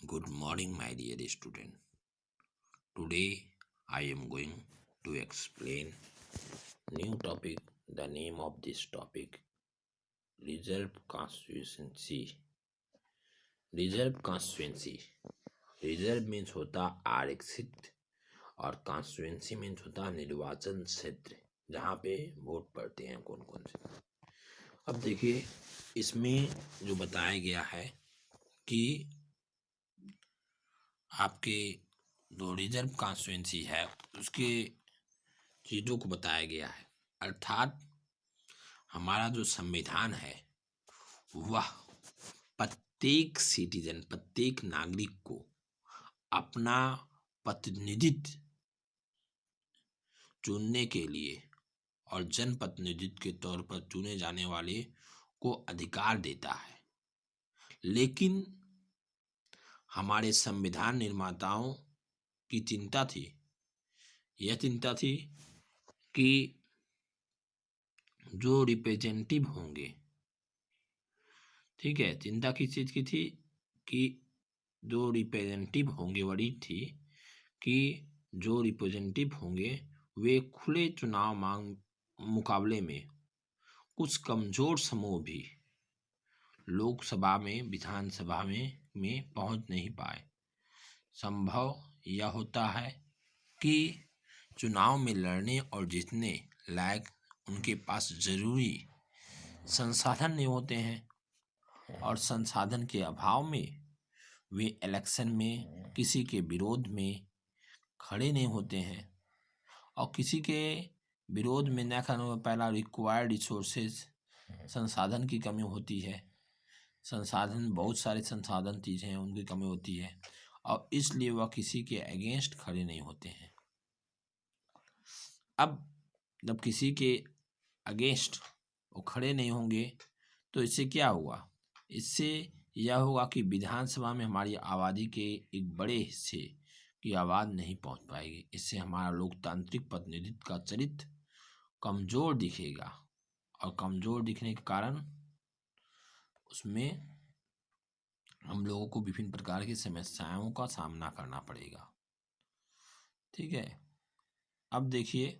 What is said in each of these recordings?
Good morning, my dear student. Today I am going to explain new topic. The name of this topic reserve constituency. Reserve constituency. Reserve means होता आरक्षित और constituency means होता निर्वाचन क्षेत्र जहाँ पे vote पड़ते हैं कौन कौन से। अब देखिए इसमें जो बताया गया है कि आपके जो रिजर्व कॉन्स्टिट्यूएंसी है उसके चीज़ों को बताया गया है। अर्थात हमारा जो संविधान है वह प्रत्येक सिटीजन प्रत्येक नागरिक को अपना प्रतिनिधित्व चुनने के लिए और जनप्रतिनिधित्व के तौर पर चुने जाने वाले को अधिकार देता है। लेकिन हमारे संविधान निर्माताओं की चिंता थी, यह चिंता थी कि जो रिप्रेजेंटेटिव होंगे, ठीक है, चिंता किस चीज़ की थी कि जो रिप्रेजेंटेटिव होंगे बड़ी थी कि जो रिप्रेजेंटेटिव होंगे वे खुले चुनाव मुकाबले में कुछ कमजोर समूह भी लोकसभा में विधानसभा में पहुंच नहीं पाए। संभव यह होता है कि चुनाव में लड़ने और जीतने लायक उनके पास जरूरी संसाधन नहीं होते हैं और संसाधन के अभाव में वे इलेक्शन में किसी के विरोध में खड़े नहीं होते हैं और किसी के विरोध में न खड़े होने पहला रिक्वायर्ड रिसोर्सेज संसाधन की कमी होती है। संसाधन बहुत सारे संसाधन चीज़ें हैं उनकी कमी होती है और इसलिए वह किसी के अगेंस्ट खड़े नहीं होते हैं। अब जब किसी के अगेंस्ट वो खड़े नहीं होंगे तो इससे क्या हुआ? इससे यह होगा कि विधानसभा में हमारी आबादी के एक बड़े हिस्से की आवाज़ नहीं पहुंच पाएगी। इससे हमारा लोकतांत्रिक प्रतिनिधित्व का चरित्र कमज़ोर दिखेगा और कमज़ोर दिखने के कारण उसमें हम लोगों को विभिन्न प्रकार की समस्याओं का सामना करना पड़ेगा। ठीक है, अब देखिए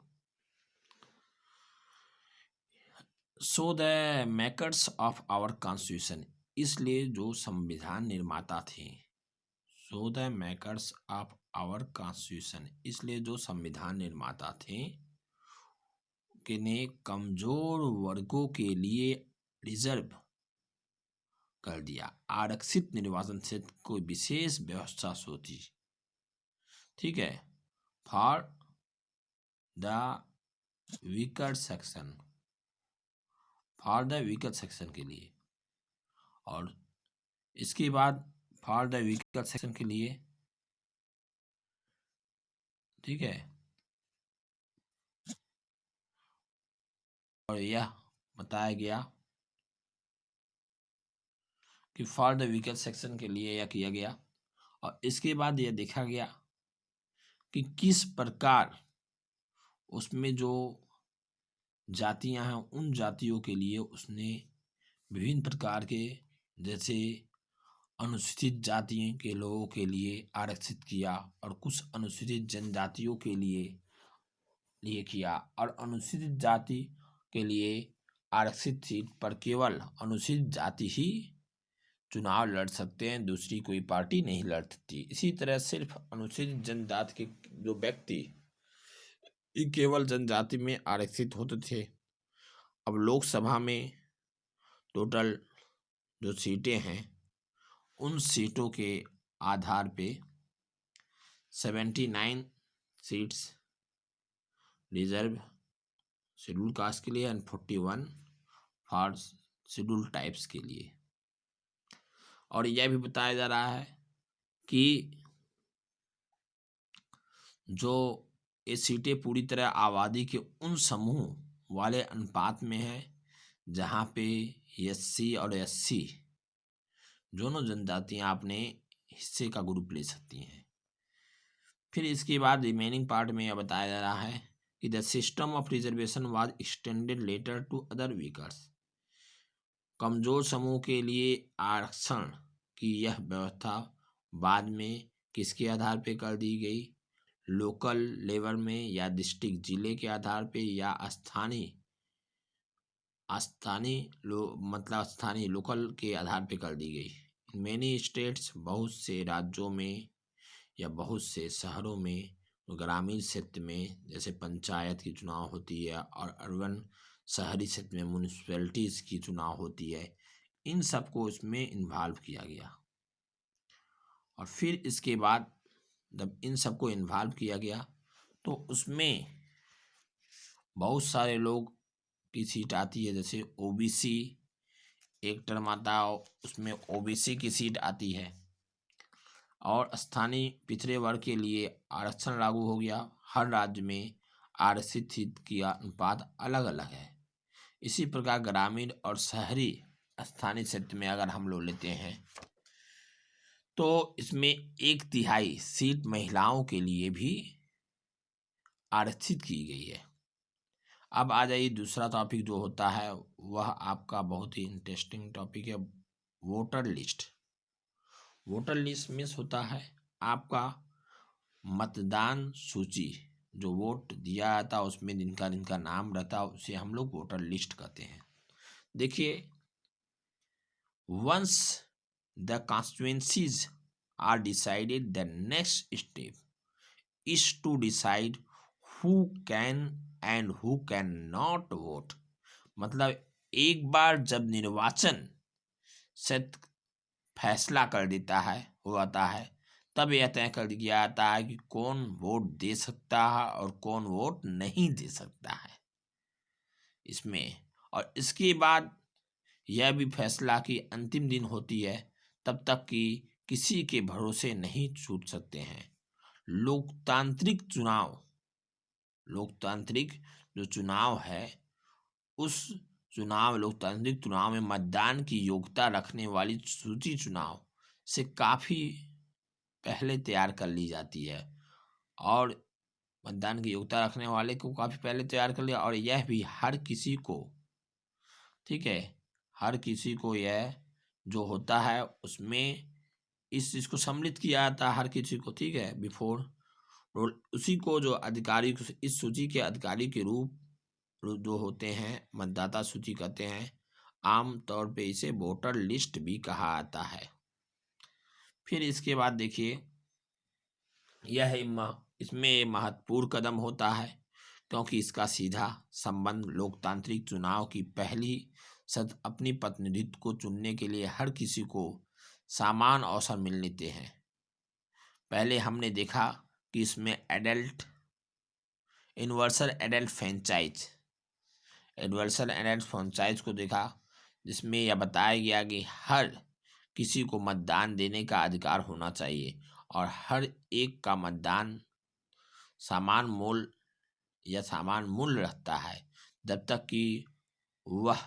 so the makers of our constitution, इसलिए जो संविधान निर्माता थे, so the makers of our constitution, इसलिए जो संविधान निर्माता थे कि ने कमजोर वर्गों के लिए रिजर्व कर दिया, आरक्षित निर्वाचन क्षेत्र को विशेष व्यवस्था होती, ठीक है, for the weaker section, for the weaker section के लिए, और इसके बाद फॉर द वीकर सेक्शन के लिए, ठीक है, और यह बताया गया कि फॉर द वीकर सेक्शन के लिए यह किया गया और इसके बाद यह देखा गया कि किस प्रकार उसमें जो जातियां हैं उन जातियों के लिए उसने विभिन्न प्रकार के जैसे अनुसूचित जाति के लोगों के लिए आरक्षित किया और कुछ अनुसूचित जनजातियों के लिए किया और अनुसूचित जाति के लिए आरक्षित सीट पर केवल अनुसूचित जाति ही चुनाव लड़ सकते हैं, दूसरी कोई पार्टी नहीं लड़ सकती। इसी तरह सिर्फ अनुसूचित जनजाति के जो व्यक्ति केवल जनजाति में आरक्षित होते थे। अब लोकसभा में टोटल जो सीटें हैं उन सीटों के आधार पे 79 सीट्स रिजर्व शेड्यूल कास्ट के लिए एंड 41 फॉर शेड्यूल टाइप्स के लिए। और यह भी बताया जा रहा है कि जो ये सीटें पूरी तरह आबादी के उन समूह वाले अनुपात में है जहाँ पे एससी और एससी दोनों जनजातियाँ अपने हिस्से का ग्रुप ले सकती हैं। फिर इसके बाद रिमेनिंग पार्ट में यह बताया जा रहा है कि the system of reservation was extended later to other weakers, कमजोर समूह के लिए आरक्षण की यह व्यवस्था बाद में किसके आधार पे कर दी गई, लोकल लेवल में या डिस्ट्रिक्ट जिले के आधार पे या स्थानीय मतलब स्थानीय लोकल के आधार पे कर दी गई। मैनी स्टेट्स, बहुत से राज्यों में या बहुत से शहरों में ग्रामीण क्षेत्र में जैसे पंचायत की चुनाव होती है और अर्बन शहरी क्षेत्र में म्यूनिसिपैलिटीज की चुनाव होती है, इन सबको इसमें इन्वॉल्व किया गया। और फिर इसके बाद जब इन सबको इन्वॉल्व किया गया तो उसमें बहुत सारे लोग की सीट आती है, जैसे ओबीसी एक टर्म आता है, उसमें ओबीसी की सीट आती है। और स्थानीय पिछड़े वर्ग के लिए आरक्षण लागू हो गया। हर राज्य में आरक्षित सीट की अनुपात अलग अलग है। इसी प्रकार ग्रामीण और शहरी स्थानीय क्षेत्र में अगर हम लोग लेते हैं तो इसमें 1/3 सीट महिलाओं के लिए भी आरक्षित की गई है। अब आ जाइए दूसरा टॉपिक जो होता है वह आपका बहुत ही इंटरेस्टिंग टॉपिक है, voter list. Voter list means होता है आपका मतदान सूची, जो वोट दिया जाता है उसमें जिनका जिनका नाम रहता है उसे हम लोग वोटर लिस्ट कहते हैं। देखिए, once the constituencies are decided, the next step is to decide who can and who can not vote. मतलब एक बार जब निर्वाचन से फैसला कर देता है होता है, तब यह तय कर दिया जाता है कि कौन वोट दे सकता है और कौन वोट नहीं दे सकता है इसमें। और इसके बाद यह भी फैसला की अंतिम दिन होती है, तब तक कि किसी के भरोसे नहीं छूट सकते हैं। लोकतांत्रिक जो चुनाव है, उस लोकतांत्रिक चुनाव में मतदान की योग्यता रखने वाली सूची चुनाव से काफ़ी पहले तैयार कर ली जाती है। और मतदान की योग्यता रखने वाले को काफ़ी पहले तैयार कर लिया, और यह भी हर किसी को, ठीक है, हर किसी को यह जो होता है उसमें इस चीज़ को सम्मिलित किया जाता है हर किसी को, ठीक है, बिफोर उसी को जो अधिकारी, इस सूची के अधिकारी के रूप जो होते हैं मतदाता सूची कहते हैं। आम तौर पे इसे वोटर लिस्ट भी कहा जाता है। फिर इसके बाद देखिए, यह इसमें महत्वपूर्ण कदम होता है क्योंकि इसका सीधा संबंध लोकतांत्रिक चुनाव की पहली सद अपनी प्रतिनिधित्व को चुनने के लिए हर किसी को समान अवसर मिल लेते हैं। पहले हमने देखा कि इसमें यूनिवर्सल एडल्ट फ्रेंचाइज को देखा, जिसमें यह बताया गया कि हर किसी को मतदान देने का अधिकार होना चाहिए और हर एक का मतदान समान मूल्य रखता है जब तक कि वह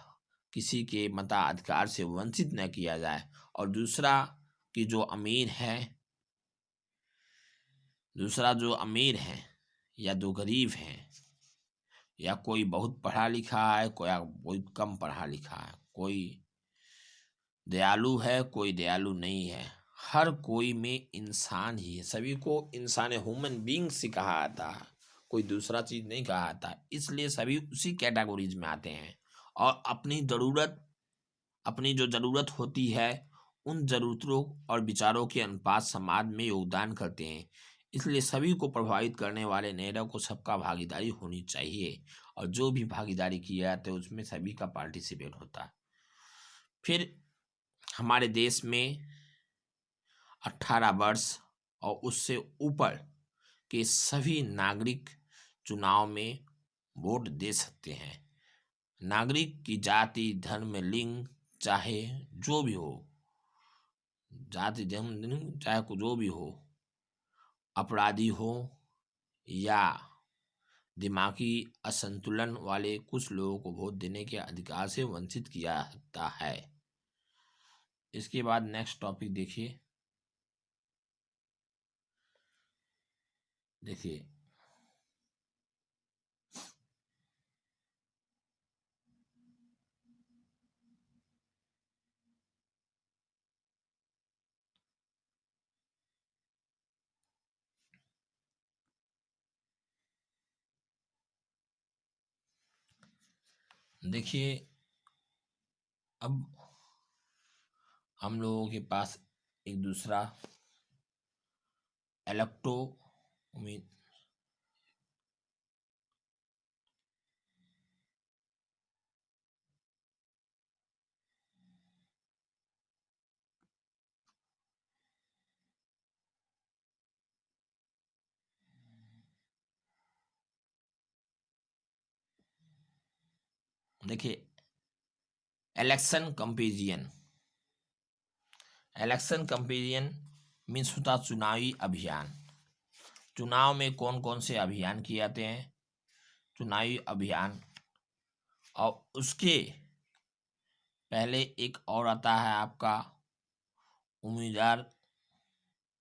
किसी के मताधिकार से वंचित न किया जाए। और दूसरा जो अमीर है या जो गरीब हैं, या कोई बहुत पढ़ा लिखा है कोई कम पढ़ा लिखा है, कोई दयालु है कोई दयालु नहीं है, हर कोई में इंसान ही है, सभी को इंसान ह्यूमन बींग्स ही कहा जाता है, कोई दूसरा चीज नहीं कहा जाता। इसलिए सभी उसी कैटेगरीज में आते हैं और अपनी जो ज़रूरत होती है उन ज़रूरतों और विचारों के अनुपात समाज में योगदान करते हैं। इसलिए सभी को प्रभावित करने वाले निर्णयों को सबका भागीदारी होनी चाहिए, और जो भी भागीदारी किया जाता है उसमें सभी का पार्टिसिपेट होता है। फिर हमारे देश में 18 वर्ष और उससे ऊपर के सभी नागरिक चुनाव में वोट दे सकते हैं। नागरिक की जाति, धर्म, लिंग चाहे जो भी हो, जाति धर्म चाहे जो भी हो, अपराधी हो या दिमागी असंतुलन वाले, कुछ लोगों को वोट देने के अधिकार से वंचित किया जाता है। इसके बाद नेक्स्ट टॉपिक देखिए देखिए, अब हम लोगों के पास एक दूसरा इलेक्ट्रो उम्मीद देखिए, इलेक्शन कंपेरिजन मीन्स होता चुनावी अभियान। चुनाव में कौन कौन से अभियान किए जाते हैं, चुनावी अभियान। और उसके पहले एक और आता है आपका उम्मीदवार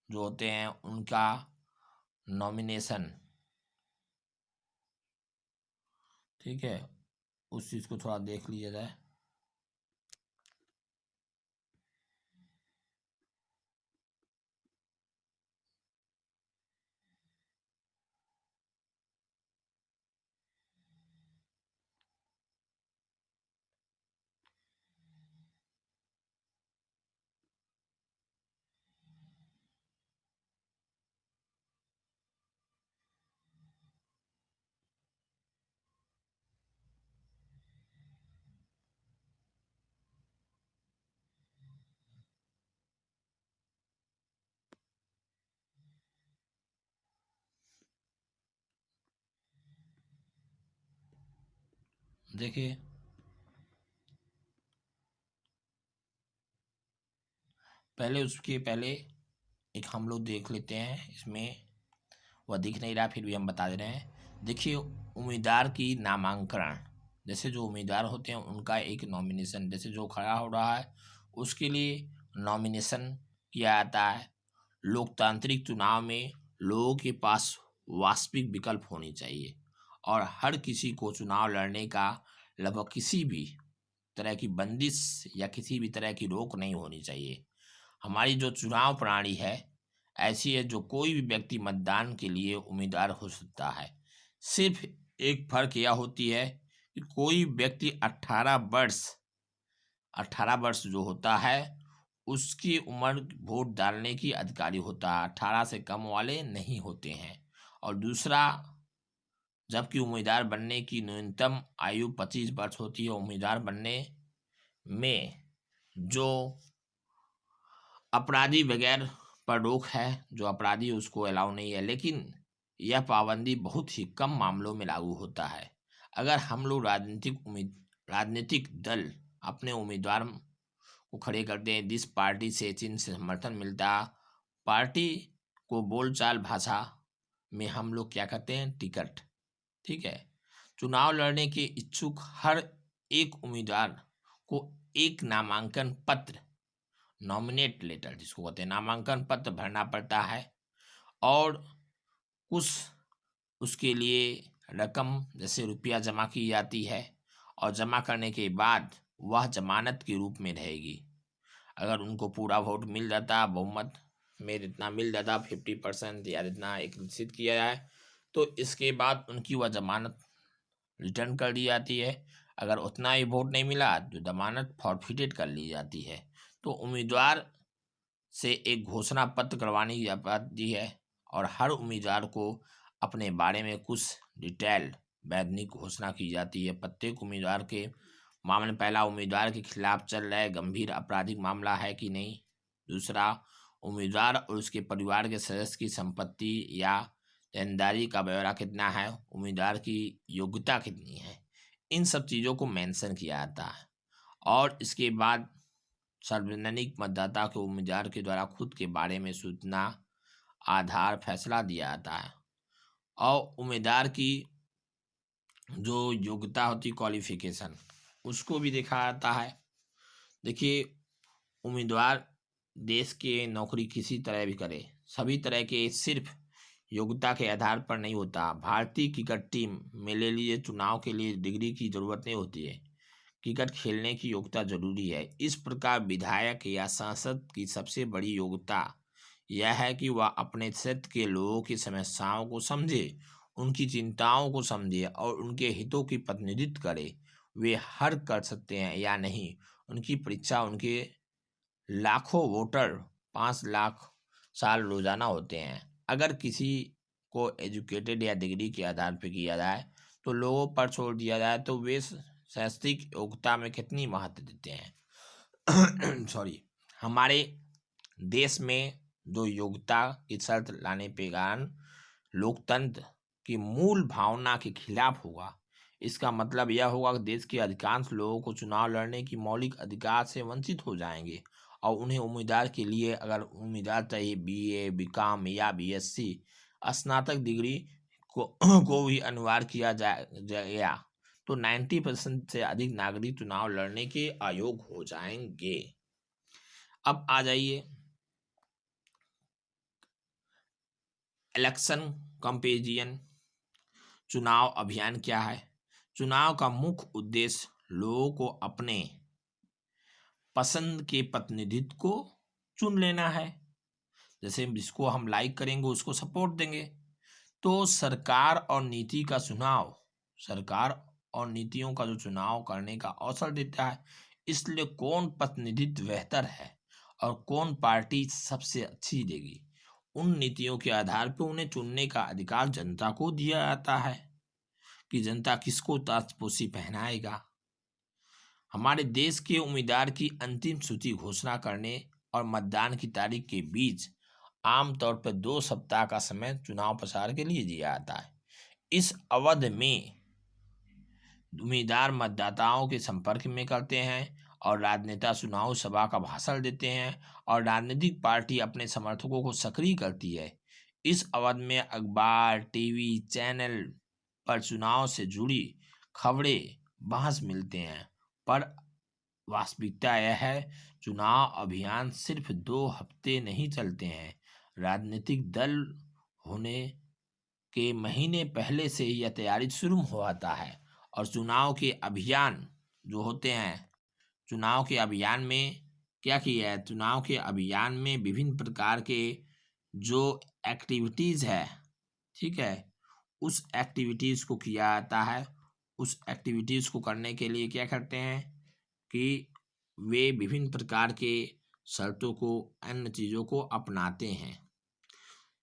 जो होते हैं उनका नॉमिनेशन। ठीक है, उस चीज को थोड़ा देख लिया जाए। देखिए, उसके पहले एक हम लोग देख लेते हैं, इसमें वह दिख नहीं रहा फिर भी हम बता दे रहे हैं। देखिए, उम्मीदवार की नामांकन, जैसे जो उम्मीदवार होते हैं उनका एक नॉमिनेशन, जैसे जो खड़ा हो रहा है उसके लिए नॉमिनेशन किया जाता है। लोकतांत्रिक चुनाव में लोगों के पास वास्तविक विकल्प होनी चाहिए और हर किसी को चुनाव लड़ने का लगभग किसी भी तरह की बंदिश या किसी भी तरह की रोक नहीं होनी चाहिए। हमारी जो चुनाव प्रणाली है ऐसी है जो कोई भी व्यक्ति मतदान के लिए उम्मीदवार हो सकता है। सिर्फ एक फर्क यह होती है कि कोई व्यक्ति 18 वर्ष जो होता है उसकी उम्र वोट डालने की अधिकारी होता है, 18 से कम वाले नहीं होते हैं। और दूसरा, जबकि उम्मीदवार बनने की न्यूनतम आयु 25 वर्ष होती है। उम्मीदवार बनने में जो अपराधी बगैर पर रोक है, जो अपराधी उसको अलाउ नहीं है, लेकिन यह पाबंदी बहुत ही कम मामलों में लागू होता है। अगर हम लोग राजनीतिक दल अपने उम्मीदवार को खड़े करते हैं जिस पार्टी से जिनसे समर्थन मिलता, पार्टी को बोलचाल भाषा में हम लोग क्या कहते हैं, टिकट। ठीक है, चुनाव लड़ने के इच्छुक हर एक उम्मीदवार को एक नामांकन पत्र, नॉमिनेट लेटर जिसको कहते हैं, नामांकन पत्र भरना पड़ता है और कुछ उसके लिए रकम जैसे रुपया जमा की जाती है और जमा करने के बाद वह जमानत के रूप में रहेगी। अगर उनको पूरा वोट मिल जाता, बहुमत में इतना मिल जाता 50% या इतना एक निश्चित किया जाए, तो इसके बाद उनकी वह जमानत रिटर्न कर दी जाती है। अगर उतना ही वोट नहीं मिला तो जमानत फॉरफिटेड कर ली जाती है। तो उम्मीदवार से एक घोषणा पत्र करवाने की आपत्ति है और हर उम्मीदवार को अपने बारे में कुछ डिटेल वैधानिक घोषणा की जाती है। प्रत्येक उम्मीदवार के मामले, पहला उम्मीदवार के खिलाफ चल रहा है गंभीर आपराधिक मामला है कि नहीं, दूसरा उम्मीदवार और उसके परिवार के सदस्य की संपत्ति या देनदारी का ब्यौरा कितना है, उम्मीदवार की योग्यता कितनी है, इन सब चीज़ों को मेंशन किया जाता है। और इसके बाद सार्वजनिक मतदाता को उम्मीदवार के द्वारा खुद के बारे में सूचना आधार फैसला दिया जाता है और उम्मीदवार की जो योग्यता होती, क्वालिफिकेशन, उसको भी देखा जाता है। देखिए, उम्मीदवार देश के नौकरी किसी तरह भी करे, सभी तरह के सिर्फ योग्यता के आधार पर नहीं होता। भारतीय क्रिकेट टीम में ले लिए चुनाव के लिए डिग्री की जरूरत नहीं होती है, क्रिकेट खेलने की योग्यता जरूरी है। इस प्रकार विधायक या सांसद की सबसे बड़ी योग्यता यह है कि वह अपने क्षेत्र के लोगों की समस्याओं को समझे, उनकी चिंताओं को समझे और उनके हितों की प्रतिनिधित्व करे। वे हर कर सकते हैं या नहीं। उनकी परीक्षा उनके लाखों वोटर 5 लाख साल रोजाना होते हैं। अगर किसी को एजुकेटेड या डिग्री के आधार पर किया जाए तो लोगों पर छोड़ दिया जाए तो वे शैक्षिक योग्यता में कितनी महत्व देते हैं। सॉरी, हमारे देश में जो योग्यता की शर्त लाने के कारण लोकतंत्र की मूल भावना के खिलाफ होगा। इसका मतलब यह होगा कि देश के अधिकांश लोगों को चुनाव लड़ने की मौलिक अधिकार से वंचित हो जाएंगे और उन्हें उम्मीदवार के लिए अगर उम्मीदवार चाहिए BA, BCom या BSc स्नातक डिग्री को भी अनिवार्य किया जाएगा तो 90% से अधिक नागरिक चुनाव लड़ने के अयोग्य हो जाएंगे। अब आ जाइए इलेक्शन कंपेरिजन। चुनाव अभियान क्या है? चुनाव का मुख्य उद्देश्य लोगों को अपने पसंद के प्रतिनिधित्व को चुन लेना है। जैसे जिसको हम लाइक करेंगे उसको सपोर्ट देंगे। तो सरकार और नीति का चुनाव, सरकार और नीतियों का जो चुनाव करने का अवसर देता है। इसलिए कौन प्रतिनिधित्व बेहतर है और कौन पार्टी सबसे अच्छी देगी, उन नीतियों के आधार पर उन्हें चुनने का अधिकार जनता को दिया जाता है कि जनता किसको ताजपोशी पहनाएगा। हमारे देश के उम्मीदवार की अंतिम सूची घोषणा करने और मतदान की तारीख के बीच आमतौर पर 2 सप्ताह का समय चुनाव प्रचार के लिए दिया जाता है। इस अवधि में उम्मीदवार मतदाताओं के संपर्क में करते हैं और राजनेता चुनाव सभा का भाषण देते हैं और राजनीतिक पार्टी अपने समर्थकों को सक्रिय करती है। इस अवधि में अखबार, टीवी चैनल पर चुनाव से जुड़ी खबरें बहस मिलते हैं। पर वास्तविकता यह है, चुनाव अभियान सिर्फ 2 हफ्ते नहीं चलते हैं। राजनीतिक दल होने के महीने पहले से ही यह तैयारी शुरू हो जाता है और चुनाव के अभियान जो होते हैं, चुनाव के अभियान में क्या किया है? चुनाव के अभियान में विभिन्न प्रकार के जो एक्टिविटीज़ है, ठीक है, उस एक्टिविटीज़ को किया जाता है। उस एक्टिविटीज़ को करने के लिए क्या करते हैं कि वे विभिन्न प्रकार के शर्तों को, अन्य चीज़ों को अपनाते हैं।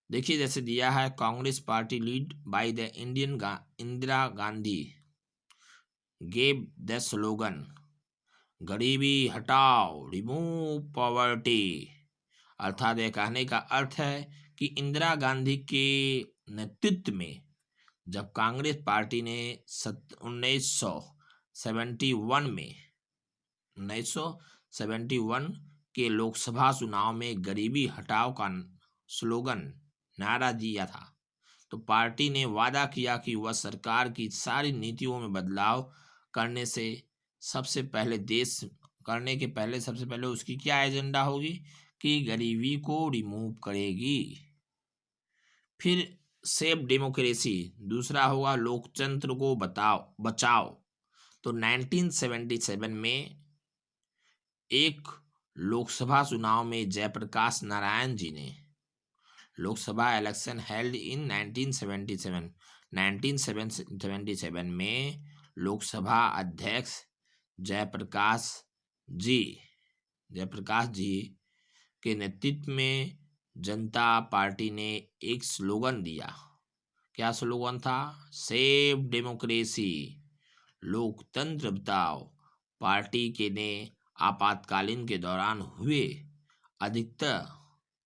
देखिए जैसे दिया है, Congress party lead by the Indira Gandhi gave the slogan गरीबी हटाओ, रिमूव पॉवर्टी। अर्थात यह कहने का अर्थ है कि इंदिरा गांधी के नेतृत्व में जब कांग्रेस पार्टी ने 1971 के लोकसभा चुनाव में गरीबी हटाओ का स्लोगन नारा दिया था, तो पार्टी ने वादा किया कि वह सरकार की सारी नीतियों में बदलाव करने से सबसे पहले उसकी क्या एजेंडा होगी कि गरीबी को रिमूव करेगी। फिर सेफ डेमोक्रेसी, दूसरा होगा लोकतंत्र को बचाओ। तो 1977 में एक लोकसभा चुनाव में जयप्रकाश नारायण जी ने लोकसभा इलेक्शन हेल्ड इन 1977 में लोकसभा अध्यक्ष जयप्रकाश जी के नेतृत्व में जनता पार्टी ने एक स्लोगन दिया। क्या स्लोगन था? सेफ डेमोक्रेसी, लोकतंत्र बचाओ। पार्टी के ने आपातकालीन के दौरान हुए अधिकतर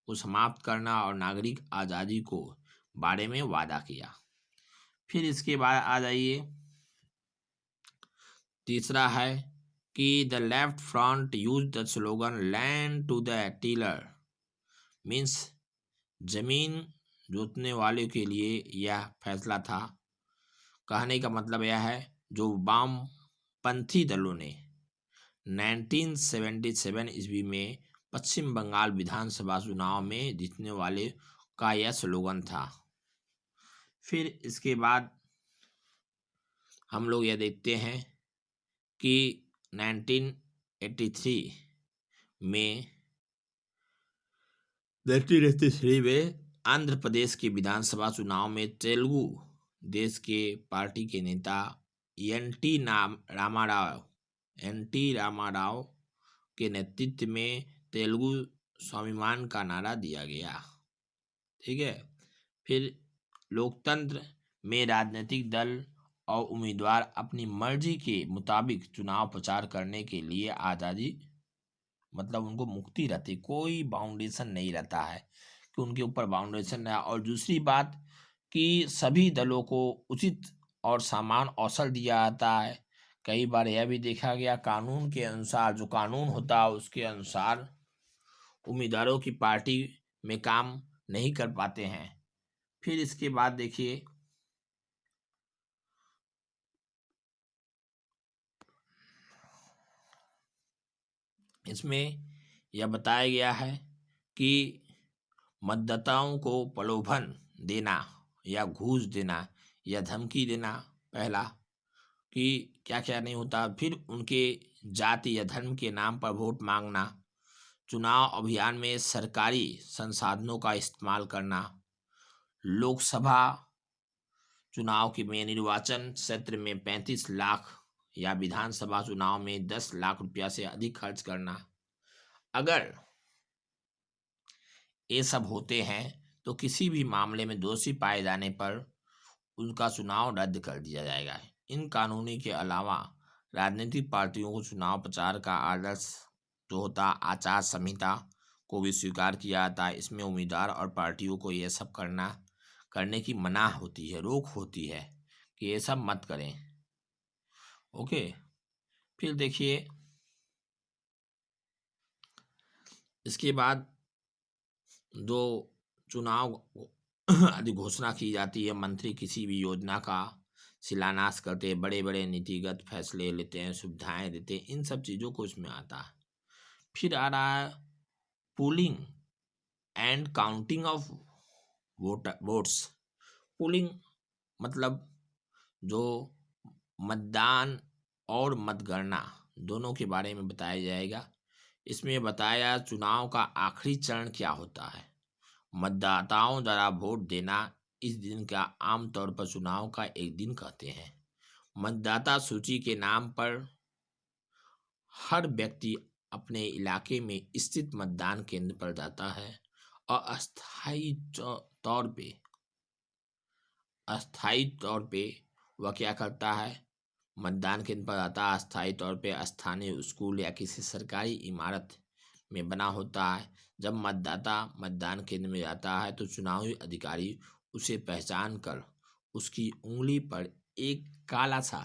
को समाप्त करना और नागरिक आज़ादी को बारे में वादा किया। फिर इसके बाद आ जाइए, तीसरा है कि the left front use the slogan land to the tiller, means जमीन जोतने वाले के लिए यह फैसला था। कहने का मतलब यह है, जो वामपंथी दलों ने 1977 ईस्वी में पश्चिम बंगाल विधानसभा चुनाव में जीतने वाले का यह स्लोगन था। फिर इसके बाद हम लोग यह देखते हैं कि 1983 में आंध्र प्रदेश के विधानसभा चुनाव में तेलुगु देश के पार्टी के नेता एन टी रामाराव के नेतृत्व में तेलुगु स्वाभिमान का नारा दिया गया। ठीक है। फिर लोकतंत्र में राजनीतिक दल और उम्मीदवार अपनी मर्जी के मुताबिक चुनाव प्रचार करने के लिए आज़ादी, मतलब उनको मुक्ति रहती, कोई बाउंडेशन नहीं रहता है कि उनके ऊपर बाउंडेशन है। और दूसरी बात कि सभी दलों को उचित और समान अवसर दिया जाता है। कई बार यह भी देखा गया कानून के अनुसार, जो कानून होता है उसके अनुसार उम्मीदवारों की पार्टी में काम नहीं कर पाते हैं। फिर इसके बाद देखिए इसमें यह बताया गया है कि मतदाताओं को प्रलोभन देना या घूस देना या धमकी देना, पहला कि क्या क्या नहीं होता। फिर उनके जाति या धर्म के नाम पर वोट मांगना, चुनाव अभियान में सरकारी संसाधनों का इस्तेमाल करना, लोकसभा चुनाव में निर्वाचन क्षेत्र में 35 लाख या विधानसभा चुनाव में 10 लाख रुपया से अधिक खर्च करना। अगर ये सब होते हैं तो किसी भी मामले में दोषी पाए जाने पर उनका चुनाव रद्द कर दिया जाएगा। इन कानूनी के अलावा राजनीतिक पार्टियों को चुनाव प्रचार का आदर्श जो होता आचार संहिता को भी स्वीकार किया जाता है। इसमें उम्मीदवार और पार्टियों को यह सब करने की मना होती है, रोक होती है कि ये सब मत करें। ओके। फिर देखिए इसके बाद जो चुनाव आदि घोषणा की जाती है, मंत्री किसी भी योजना का शिलान्यास करते हैं, बड़े बड़े नीतिगत फैसले लेते हैं, सुविधाएं देते हैं, इन सब चीज़ों को इसमें आता है। फिर आ रहा है polling and counting of votes. Polling मतलब जो मतदान और मतगणना दोनों के बारे में बताया जाएगा। इसमें बताया चुनाव का आखिरी चरण क्या होता है। मतदाताओं द्वारा वोट देना, इस दिन का आमतौर पर चुनाव का एक दिन कहते हैं। मतदाता सूची के नाम पर हर व्यक्ति अपने इलाके में स्थित मतदान केंद्र पर जाता है और अस्थायी तौर पे वह क्या करता है, मतदान केंद्र पर आता है। अस्थायी तौर पे स्थानीय स्कूल या किसी सरकारी इमारत में बना होता है। जब मतदाता मतदान केंद्र में जाता है तो चुनावी अधिकारी उसे पहचान कर उसकी उंगली पर एक काला सा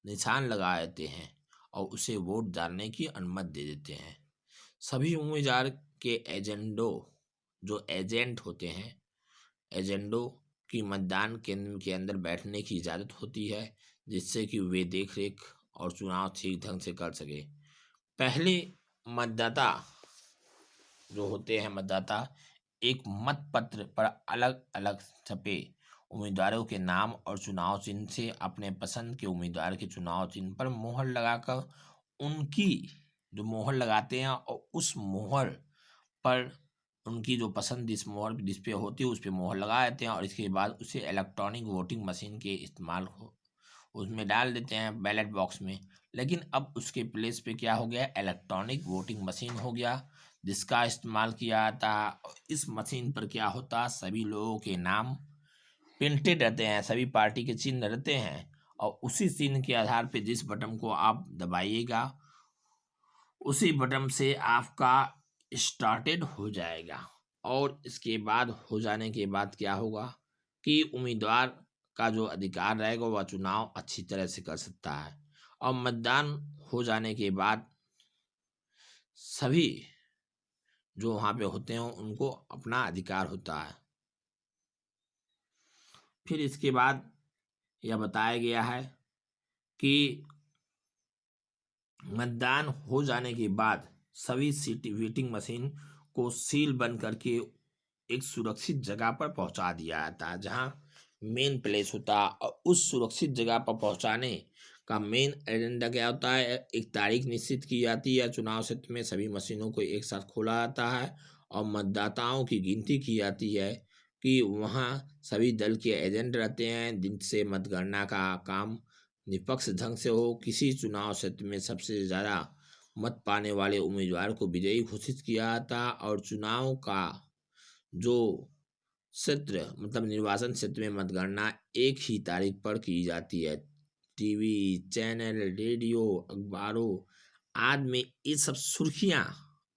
निशान लगा देते हैं और उसे वोट डालने की अनुमति दे देते हैं। सभी उम्मीदवार के जो एजेंट होते हैं, एजेंडों की मतदान केंद्र के अंदर बैठने की इजाज़त होती है, जिससे कि वे देखरेख और चुनाव ठीक ढंग से कर सके। पहले मतदाता जो होते हैं, मतदाता एक मत पत्र पर अलग अलग छपे उम्मीदवारों के नाम और चुनाव चिन्ह से अपने पसंद के उम्मीदवार के चुनाव चिन्ह पर मोहर लगाकर उनकी जो मोहर लगाते हैं और उस मोहर पर उनकी जो पसंद जिस मोहर जिस पे होती है उस पर मोहर लगा देते हैं और इसके बाद उसे इलेक्ट्रॉनिक वोटिंग मशीन के इस्तेमाल को उसमें डाल देते हैं बैलेट बॉक्स में। लेकिन अब उसके प्लेस पे क्या हो गया, इलेक्ट्रॉनिक वोटिंग मशीन हो गया जिसका इस्तेमाल किया जाता है। इस मशीन पर क्या होता है, सभी लोगों के नाम प्रिंटेड रहते हैं, सभी पार्टी के चिन्ह रहते हैं और उसी चिन्ह के आधार पर जिस बटन को आप दबाइएगा उसी बटन से आपका स्टार्टेड हो जाएगा। और इसके बाद हो जाने के बाद क्या होगा कि उम्मीदवार का जो अधिकार रहेगा वह चुनाव अच्छी तरह से कर सकता है। और मतदान हो जाने के बाद सभी जो वहाँ पे होते हैं उनको अपना अधिकार होता है। फिर इसके बाद यह बताया गया है कि मतदान हो जाने के बाद सभी वोटिंग मशीन को सील बंद करके एक सुरक्षित जगह पर पहुंचा दिया जाता है जहां मेन प्लेस होता है। और उस सुरक्षित जगह पर पहुंचाने का मेन एजेंडा क्या होता है, एक तारीख निश्चित की जाती है। चुनाव क्षेत्र में सभी मशीनों को एक साथ खोला जाता है और मतदाताओं की गिनती की जाती है कि वहाँ सभी दल के एजेंट रहते हैं जिनसे मतगणना का काम निष्पक्ष ढंग से हो। किसी चुनाव क्षेत्र में सबसे ज़्यादा मत पाने वाले उम्मीदवार को विजयी घोषित किया जाता और चुनाव का जो क्षेत्र मतलब निर्वाचन क्षेत्र में मतगणना एक ही तारीख पर की जाती है। टीवी चैनल, रेडियो, अखबारों आदि में ये सब सुर्खियां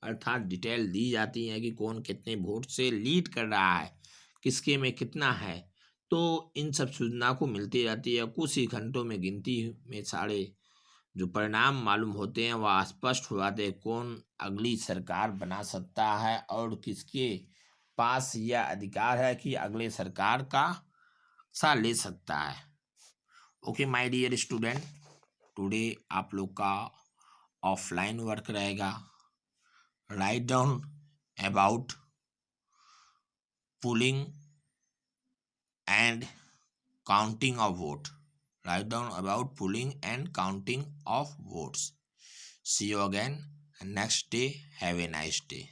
अर्थात डिटेल दी जाती हैं कि कौन कितने वोट से लीड कर रहा है, किसके में कितना है। तो इन सब सूचना को मिलती रहती है। कुछ ही घंटों में गिनती में सारे जो परिणाम मालूम होते हैं वह स्पष्ट हो जाते हैं, कौन अगली सरकार बना सकता है और किसके पास यह अधिकार है कि अगले सरकार का सा ले सकता है। Okay my dear student, today आप लोग का ऑफलाइन वर्क रहेगा। Write down about polling and counting of vote. Write down about polling and counting of votes. See you again next day. Have a nice day.